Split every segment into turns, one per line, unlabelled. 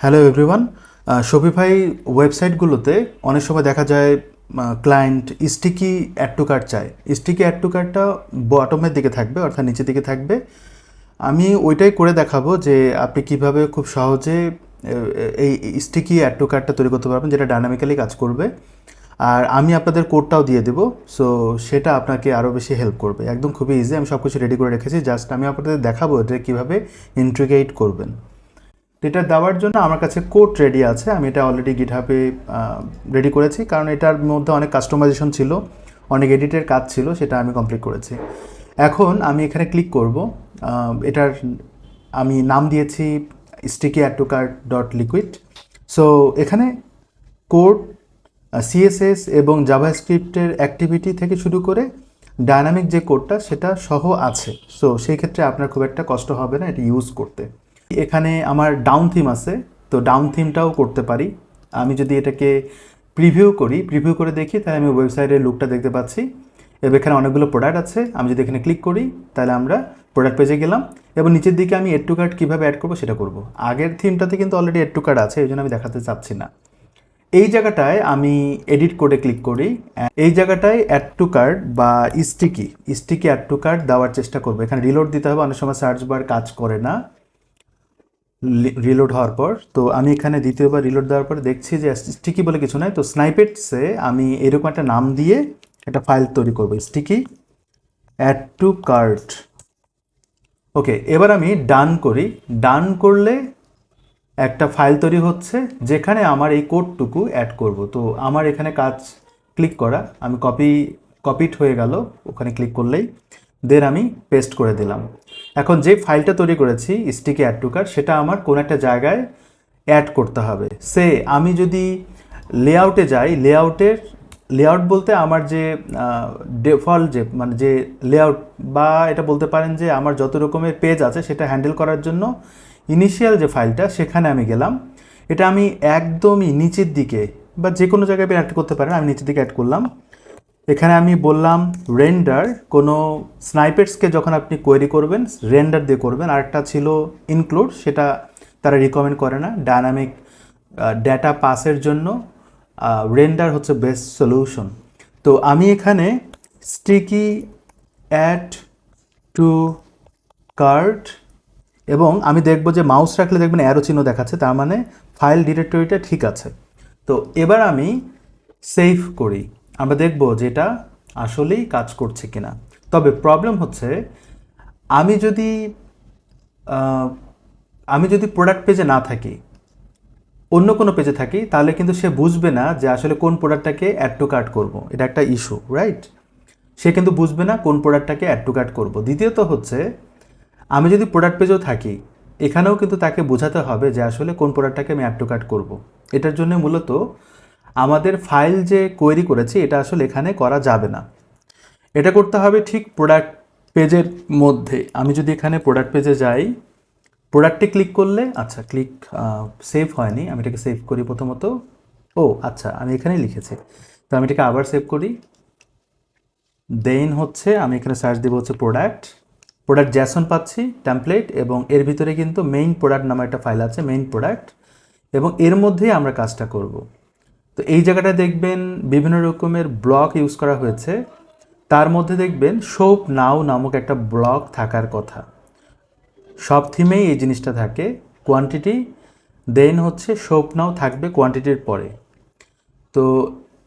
Hello everyone. Shopify ওয়েবসাইটগুলোতে অনেক সময় দেখা যায় client sticky add to cart চায়। স্টিকি অ্যাড টু কার্টটা বটমের দিকে থাকবে, অর্থাৎ নিচের দিকে থাকবে। আমি ওইটাই করে দেখাবো যে আপনি কিভাবে খুব সহজে এই স্টিকি অ্যাড টু কার্টটা তৈরি করতে পারবেন, যেটা ডায়নামিক্যালি কাজ করবে। আর আমি আপনাদের কোডটাও দিয়ে দেবো, সো সেটা আপনাকে আরও বেশি হেল্প করবে। একদম খুবই ইজি, আমি সব কিছু রেডি করে রেখেছি, জাস্ট আমি আপনাদের দেখাবো এটা কীভাবে ইন্টিগ্রেট করবেন। এটা দেওয়ার জন্য আমার কাছে কোড রেডি আছে, আমি এটা অলরেডি গিটহাবে রেডি করেছি, কারণ এটার মধ্যে অনেক কাস্টমাইজেশন ছিল, অনেক এডিটের কাজ ছিল, সেটা আমি কমপ্লিট করেছি। এখন আমি এখানে ক্লিক করব। এটার আমি নাম দিয়েছি sticky add to cart dot liquid. So এখানে কোড, সিএসএস এবং জাভাস্ক্রিপ্টের অ্যাক্টিভিটি থেকে শুরু করে ডায়নামিক যে কোডটা সেটা সহ আছে। সো সেই ক্ষেত্রে আপনার খুব একটা কষ্ট হবে না এটা ইউজ করতে। এখানে আমার ডাউন থিম আছে, তো ডাউন থিমটাও করতে পারি। আমি যদি এটাকে প্রিভিউ করে দেখি, তাহলে আমি ওয়েবসাইটের লুকটা দেখতে পাচ্ছি এবং এখানে অনেকগুলো প্রোডাক্ট আছে। আমি যদি এখানে ক্লিক করি, তাহলে আমরা প্রোডাক্ট পেজে গেলাম এবং নিচের দিকে আমি এড টু কার্ট কীভাবে অ্যাড করবো সেটা করব। আগের থিমটাতে কিন্তু অলরেডি এড টু কার্ট আছে, এই জন্য আমি দেখাতে চাচ্ছি না। এই জায়গাটায় আমি এডিট করে ক্লিক করি, এই জায়গাটায় অ্যাড টু কার্ট বা স্টিকি অ্যাড টু কার্ট দেওয়ার চেষ্টা করবো। এখানে রিলোড দিতে হবে, অনেক সময় সার্চ বার কাজ করে না রিলোড হওয়ার পর। তো আমি এখানে দ্বিতীয়বার রিলোড দেওয়ার পর দেখছি যে স্টিকি বলে কিছু নাই। তো স্নাইপেটসে আমি এরকম একটা নাম দিয়ে একটা ফাইল তৈরি করব, স্টিকি অ্যাড টু কার্ট। ওকে, এবার আমি ডান করি। ডান করলে একটা ফাইল তৈরি হচ্ছে যেখানে আমার এই কোডটুকু অ্যাড করব। তো আমার এখানে কাজ ক্লিক করা, আমি কপিড হয়ে গেল ওখানে ক্লিক করলেই, দেন আমি পেস্ট করে দিলাম। এখন যে ফাইলটা তৈরি করেছি স্টিকি অ্যাড টু কার্ট, সেটা আমার কোনো একটা জায়গায় অ্যাড করতে হবে। আমি যদি লেআউটে যাই, লেআউট বলতে আমার যে ডিফল্ট যে মানে যে লেআউট, বা এটা বলতে পারেন যে আমার যত রকমের পেজ আছে সেটা হ্যান্ডেল করার জন্য ইনিশিয়াল যে ফাইলটা, সেখানে আমি গেলাম। এটা আমি একদমই নিচের দিকে বা যে কোনো জায়গায় অ্যাড করতে পারেন, আমি নিচের দিকে অ্যাড করলাম। এখানে আমি বললাম রেন্ডার। কোনো স্নাইপেটসকে যখন আপনি কোয়েরি করবেন রেন্ডার দিয়ে করবেন। আরেকটা ছিল ইনক্লুড, সেটা তারা রিকমেন্ড করে না। ডায়নামিক ডেটা পাসের জন্য রেন্ডার হচ্ছে বেস্ট সলিউশন। তো আমি এখানে স্টিকি অ্যাড টু কার্ট, এবং আমি দেখব যে মাউস রাখলে দেখবেন অ্যারো চিহ্ন দেখাচ্ছে, তার মানে ফাইল ডিরেক্টরিটা ঠিক আছে। তো এবার আমি সেভ করি, আমরা দেখব যে এটা আসলেই কাজ করছে কিনা। তবে প্রবলেম হচ্ছে আমি যদি প্রোডাক্ট পেজে না থাকি, অন্য কোনো পেজে থাকি, তাহলে কিন্তু সে বুঝবে না যে আসলে কোন প্রোডাক্টটাকে অ্যাড টু কার্ট করবো। এটা একটা ইস্যু, রাইট? সে কিন্তু বুঝবে না কোন প্রোডাক্টটাকে অ্যাড টু কার্ট করবো। দ্বিতীয়ত হচ্ছে আমি যদি প্রোডাক্ট পেজেও থাকি, এখানেও কিন্তু তাকে বোঝাতে হবে যে আসলে কোন প্রোডাক্টটাকে আমি অ্যাড টু কার্ট করবো। এটার জন্য মূলত আমাদের ফাইল যে কোয়েরি করেছি এটা আসলে এখানে করা যাবে না, এটা করতে হবে ঠিক প্রোডাক্ট পেজের মধ্যে। আমি যদি এখানে প্রোডাক্ট পেজে যাই, প্রোডাক্টে ক্লিক করলে, আচ্ছা সেভ হয়নি, আমি এটাকে সেভ করি প্রথমত। আচ্ছা, আমি এখানেই লিখেছি, তো আমি এটাকে আবার সেভ করি। দেন হচ্ছে আমি এখানে সার্চ দেবো হচ্ছে প্রোডাক্ট জ্যাসন পাচ্ছি টেমপ্লেট, এবং এর ভিতরে কিন্তু মেইন প্রোডাক্ট নামে একটা ফাইল আছে, মেইন প্রোডাক্ট, এবং এর মধ্যেই আমরা কাজটা করব। তো এই জায়গাটা দেখবেন বিভিন্ন রকমের ব্লক ইউজ করা হয়েছে, তার মধ্যে দেখবেন শপ নাও নামক একটা ব্লক থাকার কথা। সব থিমেই এই জিনিসটা থাকে, কোয়ান্টিটি, দেন হচ্ছে শপ নাও থাকবে কোয়ান্টিটির পরে। তো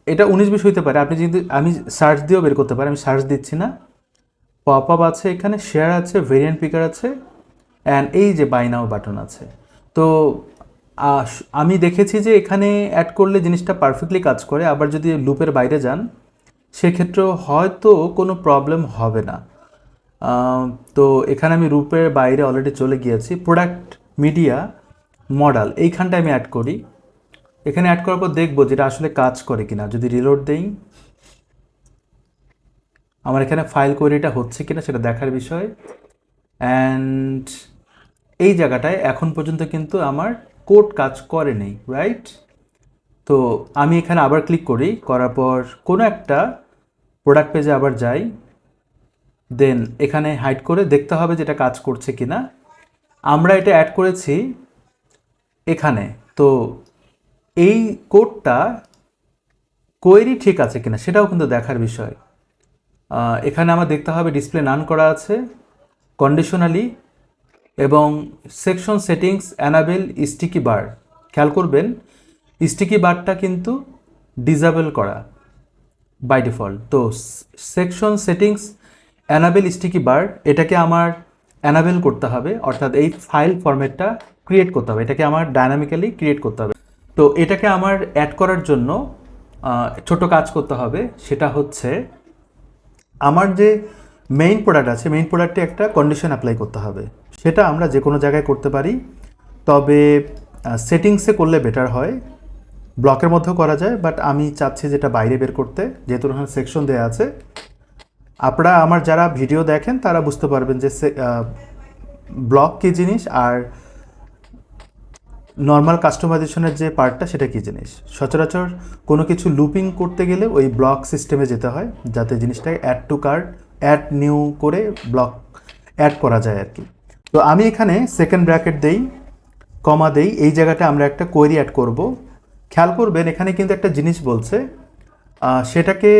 এটা 19-20 হইতে পারে, আপনি যদি আমি সার্চ দিয়েও বের করতে পারি, আমি সার্চ দিচ্ছি না। পপ আপ আছে, এখানে শেয়ার আছে, ভেরিয়েন্ট পিকার আছে, অ্যান্ড এই যে বাই নাও বাটন আছে। তো আমি দেখেছি যে এখানে অ্যাড করলে জিনিসটা পারফেক্টলি কাজ করে। আবার যদি লুপের বাইরে যান, সেক্ষেত্রেও হয়তো কোনো প্রবলেম হবে না। তো এখানে আমি লুপের বাইরে অলরেডি চলে গিয়েছি। প্রোডাক্ট মিডিয়া মডেল এইখানটায় আমি অ্যাড করি। এখানে অ্যাড করার পর দেখবো যেটা আসলে কাজ করে কিনা। যদি রিলোড দেই, আমার এখানে ফাইল কোয়েরিটা হচ্ছে কিনা সেটা দেখার বিষয়। অ্যান্ড এই জায়গাটায় এখন পর্যন্ত কিন্তু আমার কোড কাজ করেনি, রাইট? তো আমি এখানে আবার ক্লিক করি, করার পর কোনো একটা প্রোডাক্ট পেজে আবার যাই, দেন এখানে হাইড করে দেখতে হবে যেটা কাজ করছে কিনা। আমরা এটা অ্যাড করেছি এখানে, তো এই কোডটা কোয়েরি ঠিক আছে কিনা সেটাও কিন্তু দেখার বিষয়। এখানে আমার দেখতে হবে ডিসপ্লে নান করা আছে কন্ডিশনালি, এবং সেকশন সেটিংস অ্যানাবেল স্টিকি বার। খেয়াল করবেন স্টিকি বারটা কিন্তু ডিসেবল করা বাই ডিফল্ট। তো সেকশন সেটিংস অ্যানাবেল স্টিকি বার এটাকে আমার অ্যানাবেল করতে হবে, অর্থাৎ এই ফাইল ফরম্যাটটা ক্রিয়েট করতে হবে, এটাকে আমার ডায়নামিক্যালি ক্রিয়েট করতে হবে। তো এটাকে আমার অ্যাড করার জন্য ছোট কাজ করতে হবে, সেটা হচ্ছে আমার যে মেইন প্রোডাক্ট আছে মেইন প্রোডাক্টে একটা কন্ডিশন অ্যাপ্লাই করতে হবে। সেটা আমরা যে কোনো জায়গায় করতে পারি, তবে সেটিংসে করলে বেটার হয়। ব্লকের মধ্যেও করা যায়, বাট আমি চাচ্ছি যেটা বাইরে বের করতে, যেহেতু ওখানে সেকশন দেওয়া আছে। আপনারা আমার যারা ভিডিও দেখেন তারা বুঝতে পারবেন যে ব্লক কী জিনিস আর নর্মাল কাস্টমাইজেশনের যে পার্টটা সেটা কী জিনিস। সচরাচর কোনো কিছু লুপিং করতে গেলে ওই ব্লক সিস্টেমে যেতে হয়, যাতে জিনিসটাকে add to cart add new করে ব্লক অ্যাড করা যায় আর কি। তো আমি এখানে সেকেন্ড ব্র্যাকেট দেই, কমা দেই, এই জায়গাটা আমরা একটা কোয়েরি অ্যাড করব। খেয়াল করবেন এখানে কিন্তু একটা জিনিস বলছে, সেটাকে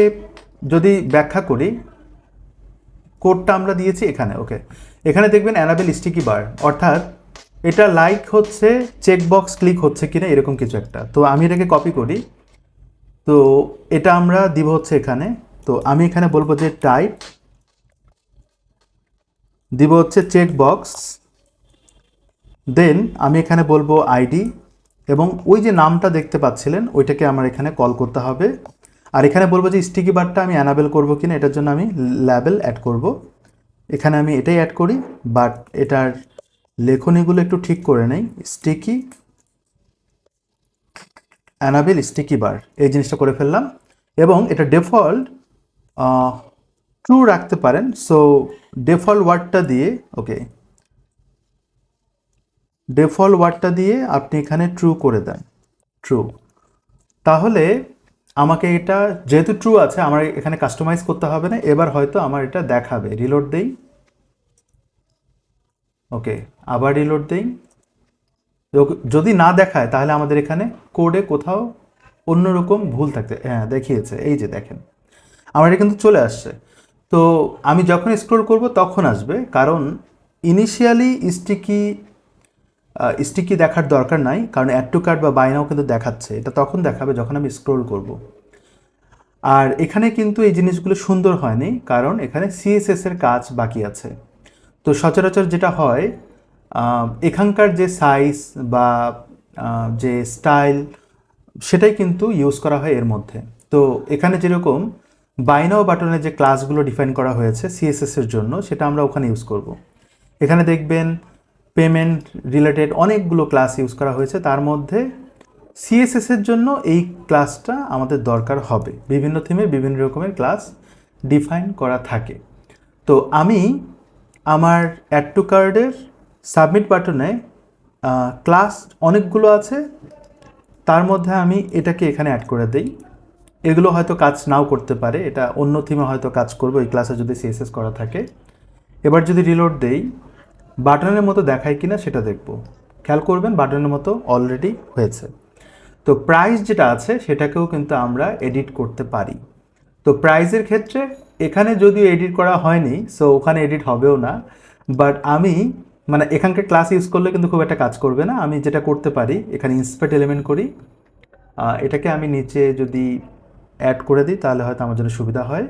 যদি ব্যাখ্যা করি, কোডটা আমরা দিয়েছি এখানে। ওকে, এখানে দেখবেন অ্যানাবেল স্টিকি বার, অর্থাৎ এটা লাইক হচ্ছে চেকবক্স ক্লিক হচ্ছে কিনা এরকম কিছু একটা। তো আমি এটাকে কপি করি, তো এটা আমরা দিব হচ্ছে এখানে। তো আমি এখানে বলবো যে টাইপ দিব হচ্ছে চেকবক্স, দেন আমি এখানে বলবো আইডি, এবং ওই যে নামটা দেখতে পাচ্ছিলেন ওইটাকে আমার এখানে কল করতে হবে। আর এখানে বলবো যে স্টিকি বারটা আমি অ্যানাবেল করবো কিনা, এটার জন্য আমি লেবেল অ্যাড করব। এখানে আমি এটাই অ্যাড করি, বাট এটার লেখনীগুলো একটু ঠিক করে নেই। স্টিকি অ্যানাবেল স্টিকি বার এই জিনিসটা করে ফেললাম, এবং এটা ডিফল্ট ট্রু রাখতে পারেন। সো ডিফল্ট ওয়ার্ডটা দিয়ে, ওকে, ডিফল্ট ওয়ার্ডটা দিয়ে আপনি এখানে ট্রু করে দেন, ট্রু। তাহলে আমাকে এটা যেহেতু ট্রু আছে আমার এখানে কাস্টমাইজ করতে হবে না, এবার হয়তো আমার এটা দেখাবে। রিলোড দেই, ওকে, আবার রিলোড দেই। যদি না দেখায় তাহলে আমাদের এখানে কোডে কোথাও অন্যরকম ভুল থাকতে, হ্যাঁ দেখিয়েছে, এই যে দেখেন আমার এটা কিন্তু চলে আসছে। তো আমি যখন স্ক্রল করব তখন আসবে, কারণ ইনিশিয়ালি স্টিকি দেখার দরকার নাই, কারণ অ্যাড টু কার্ট বা বাই নাও কিন্তু দেখাচ্ছে। এটা তখন দেখাবে যখন আমি স্ক্রল করব। আর এখানে কিন্তু এই জিনিসগুলো সুন্দর হয়নি, কারণ এখানে সিএসএস এর কাজ বাকি আছে। তো সচরাচর যেটা হয়, এখানকার যে সাইজ বা যে স্টাইল সেটাই কিন্তু ইউজ করা হয় এর মধ্যে। তো এখানে যেরকম বাই নাও বাটনের যে ক্লাসগুলো ডিফাইন করা হয়েছে সিএসএস এর জন্য, সেটা আমরা ওখানে ইউজ করব। এখানে দেখবেন পেমেন্ট রিলেটেড অনেকগুলো ক্লাস ইউজ করা হয়েছে, তার মধ্যে সিএসএস এর জন্য এই ক্লাসটা আমাদের দরকার হবে। বিভিন্ন থিমে বিভিন্ন রকমের ক্লাস ডিফাইন করা থাকে। তো আমি আমার অ্যাড টু কার্ডের সাবমিট বাটনে ক্লাস অনেকগুলো আছে, তার মধ্যে আমি এটাকে এখানে অ্যাড করে দিই। এগুলো হয়তো কাজ নাও করতে পারে, এটা অন্য থিমে হয়তো কাজ করবে ওই ক্লাসে যদি সিএসএস করা থাকে। এবার যদি রিলোড দেই, বাটনের মতো দেখায় কিনা সেটা দেখব। খেয়াল করবেন বাটনের মতো অলরেডি হয়েছে। তো প্রাইস যেটা আছে সেটাকেও কিন্তু আমরা এডিট করতে পারি। তো প্রাইসের ক্ষেত্রে এখানে যদিও এডিট করা হয়নি, সো ওখানে এডিট হবেও না, বাট আমি মানে এখানকার ক্লাস ইউজ করলে কিন্তু খুব একটা কাজ করবে না। আমি যেটা করতে পারি, এখানে ইন্সপেক্ট এলিমেন্ট করি, এটাকে আমি নিচে যদি অ্যাড করে দিই তাহলে হয়তো আমার জন্য সুবিধা হয়।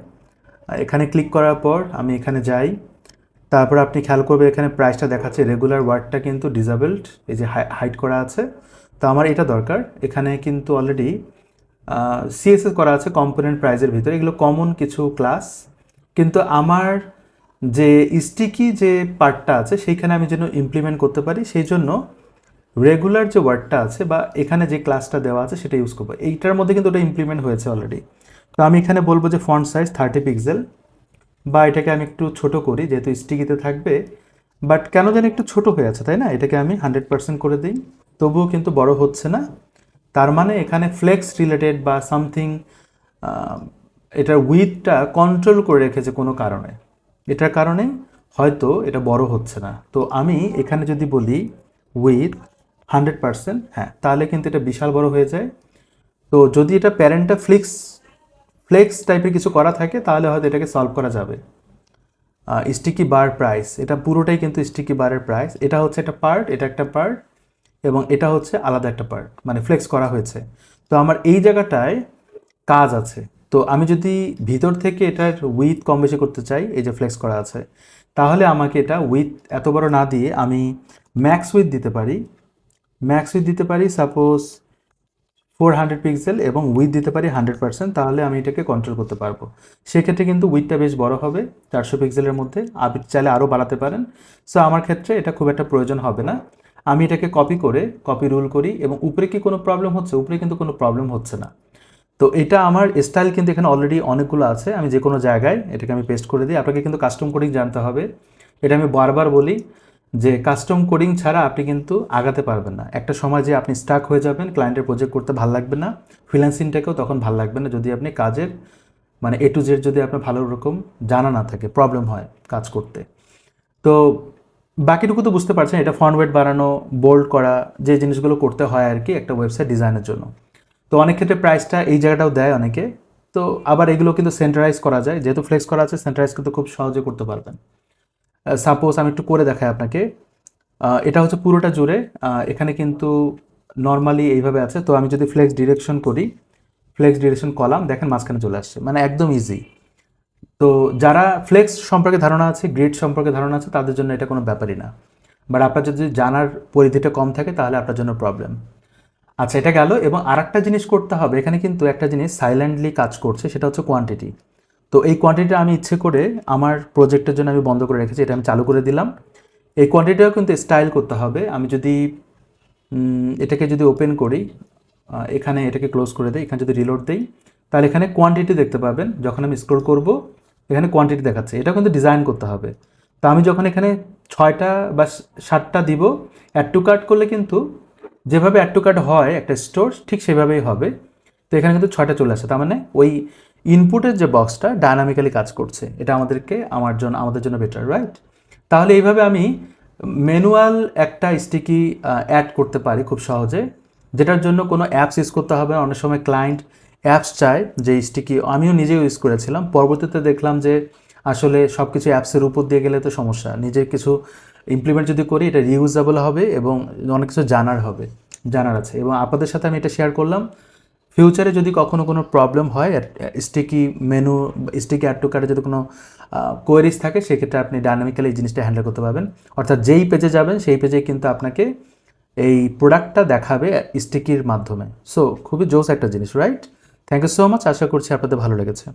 এখানে ক্লিক করার পর আমি এখানে যাই, তারপর আপনি খেয়াল করবে এখানে প্রাইসটা দেখাচ্ছে, রেগুলার ওয়ার্ডটা কিন্তু ডিসেবলড, এই যে হাইড করা আছে। তো আমার এটা দরকার। এখানে কিন্তু অলরেডি সিএসএস করা আছে কম্পোনেন্ট প্রাইজের ভিতরে, এগুলো কমন কিছু ক্লাস, কিন্তু আমার যে স্টিকি যে পার্টটা আছে সেইখানে আমি যেন ইমপ্লিমেন্ট করতে পারি, সেই জন্য রেগুলার যে ওয়ার্ডটা আছে বা এখানে যে ক্লাসটা দেওয়া আছে সেটা ইউজ করবো। এইটার মধ্যে কিন্তু ওটা ইমপ্লিমেন্ট হয়েছে অলরেডি। তো আমি এখানে বলবো যে ফন্ট সাইজ 30 পিক্সেল, বা এটাকে আমি একটু ছোট করি যেহেতু স্টিকিতে থাকবে, বাট কেন যেন একটু ছোট হয়ে আছে, তাই না? এটাকে আমি 100% করে দিই, তবুও কিন্তু বড় হচ্ছে না। তার মানে এখানে ফ্লেক্স রিলেটেড বা সামথিং এটার উইথটা কন্ট্রোল করে রেখেছে কোনো কারণে, এটার কারণে হয়তো এটা বড় হচ্ছে না। তো আমি এখানে যদি বলি উইথ 100%, হ্যাঁ, তাহলে কিন্তু এটা বিশাল বড় হয়ে যায়। তো যদি এটা প্যারেন্টটা ফ্লেক্স টাইপের কিছু করা থাকে তাহলে হয়তো এটাকে সলভ করা যাবে। স্টিকি বার প্রাইস, এটা পুরোটাই কিন্তু স্টিকি বারের প্রাইস। এটা হচ্ছে একটা পার্ট, এটা একটা পার্ট, এবং এটা হচ্ছে আলাদা একটা পার্ট, মানে ফ্লেক্স করা হয়েছে। তো আমার এই জায়গাটায় কাজ আছে। তো আমি যদি ভিতর থেকে এটার উইথ কম বেশি করতে চাই, এই যে ফ্লেক্স করা আছে, তাহলে আমাকে এটা উইথ এত বড় না দিয়ে আমি ম্যাক্স উইথ দিতে পারি সাপোজ 400 পিক্সেল, এবং উইথ দিতে পারি 100%। তাহলে আমি এটাকে কন্ট্রোল করতে পারবো। সেক্ষেত্রে কিন্তু উইথটা বেশ বড় হবে, 400 পিক্সেলের মধ্যে। আপনি চাইলে আরও বাড়াতে পারেন। সো আমার ক্ষেত্রে এটা খুব একটা প্রয়োজন হবে না। আমি এটাকে কপি রুল করি, এবং উপরে কি কোনো প্রবলেম হচ্ছে? উপরে কিন্তু কোনো প্রবলেম হচ্ছে না। তো এটা আমার স্টাইল কিন্তু এখানে অলরেডি অনেকগুলো আছে। আমি যে কোনো জায়গায় এটাকে আমি পেস্ট করে দিই। আপনাকে কিন্তু কাস্টম কোডিং জানতে হবে। এটা আমি বারবার বলি যে কাস্টম কোডিং ছাড়া আপনি কিন্তু আগাতে পারবেন না। একটা সময় যে আপনি স্টাক হয়ে যাবেন, ক্লায়েন্টের প্রজেক্ট করতে ভালো লাগবে না, ফ্রিল্যান্সিংটাকেও তখন ভালো লাগবে না, যদি আপনি কাজের মানে A to Z যদি আপনার ভালো রকম জানা না থাকে, প্রবলেম হয় কাজ করতে। তো বাকিটুকু তো বুঝতে পারছেন, এটা ফন্ট ওয়েট বাড়ানো, বোল্ড করা, যে জিনিসগুলো করতে হয় আর কি একটা ওয়েবসাইট ডিজাইনের জন্য। তো অনেক ক্ষেত্রে প্রাইসটা এই জায়গাটাও দেয় অনেকে। তো আবার এগুলো কিন্তু সেন্টারাইজ করা যায়, যেহেতু ফ্লেক্স করা আছে, সেন্টারাইজ কিন্তু খুব সহজে করতে পারবেন। সাপোজ আমি একটু করে দেখাই আপনাকে। এটা হচ্ছে পুরোটা জুড়ে, এখানে কিন্তু নর্মালি এইভাবে আছে। তো আমি যদি ফ্লেক্স ডিরেকশন কলাম, দেখেন মাঝখানে চলে আসছে, মানে একদম ইজি। তো যারা ফ্লেক্স সম্পর্কে ধারণা আছে, গ্রিড সম্পর্কে ধারণা আছে, তাদের জন্য এটা কোনো ব্যাপারই না। বাট আপনার যদি জানার পরিধিটা কম থাকে তাহলে আপনার জন্য প্রবলেম। আচ্ছা, এটা গেল। এবং আরেকটা জিনিস করতে হবে, এখানে কিন্তু একটা জিনিস সাইলেন্টলি কাজ করছে, সেটা হচ্ছে কোয়ান্টিটি। তো এই কোয়ান্টিটিটা আমি ইচ্ছে করে আমার প্রজেক্টের জন্য আমি বন্ধ করে রেখেছি, এটা আমি চালু করে দিলাম। এই কোয়ান্টিটিটাও কিন্তু স্টাইল করতে হবে। আমি যদি এটাকে যদি ওপেন করি, এখানে এটাকে ক্লোজ করে দিই, এখানে যদি রিলোড দিই, তাহলে এখানে কোয়ান্টিটি দেখতে পাবেন। যখন আমি স্ক্রল করব, এখানে কোয়ান্টিটি দেখাচ্ছে। এটা কিন্তু ডিজাইন করতে হবে। তো আমি যখন এখানে 6টা বা 7টা দিব, অ্যাড টু কার্ট করলে কিন্তু যেভাবে অ্যাড টু কার্ট হয় একটা স্টোর, ঠিক সেভাবেই হবে। তো এখানে কিন্তু 6টা চলে আসে, তার মানে ওই ইনপুটের যে বক্সটা ডায়নামিক্যালি কাজ করছে। এটা আমাদের জন্য বেটার, রাইট? তাহলে এইভাবে আমি ম্যানুয়াল একটা স্টিকি অ্যাড করতে পারি খুব সহজে, যেটার জন্য কোনো অ্যাপস ইউজ করতে হবে না। অনেক সময় ক্লায়েন্ট অ্যাপস চায় যে স্টিকি, আমিও নিজেও ইউজ করেছিলাম। পরবর্তীতে দেখলাম যে আসলে সব কিছু অ্যাপসের উপর দিয়ে গেলে তো সমস্যা। নিজের কিছু ইমপ্লিমেন্ট যদি করি, এটা রিউজেবল হবে এবং অনেক কিছু জানার আছে। এবং আপনাদের সাথে আমি এটা শেয়ার করলাম। ফিউচারে যদি কখনো কোনো প্রবলেম হয়, স্টিকি অ্যাড টু কার্টে যদি কোনো কোয়েরিজ থাকে, সেক্ষেত্রে আপনি ডায়নামিক্যালি এই জিনিসটা হ্যান্ডেল করতে পারবেন। অর্থাৎ যেই পেজে যাবেন সেই পেজে কিন্তু আপনাকে এই প্রোডাক্টটা দেখাবে স্টিকির মাধ্যমে। সো খুবই জোস একটা জিনিস, right? Thank you so much. আশা করছি আপনাদের ভালো লেগেছে।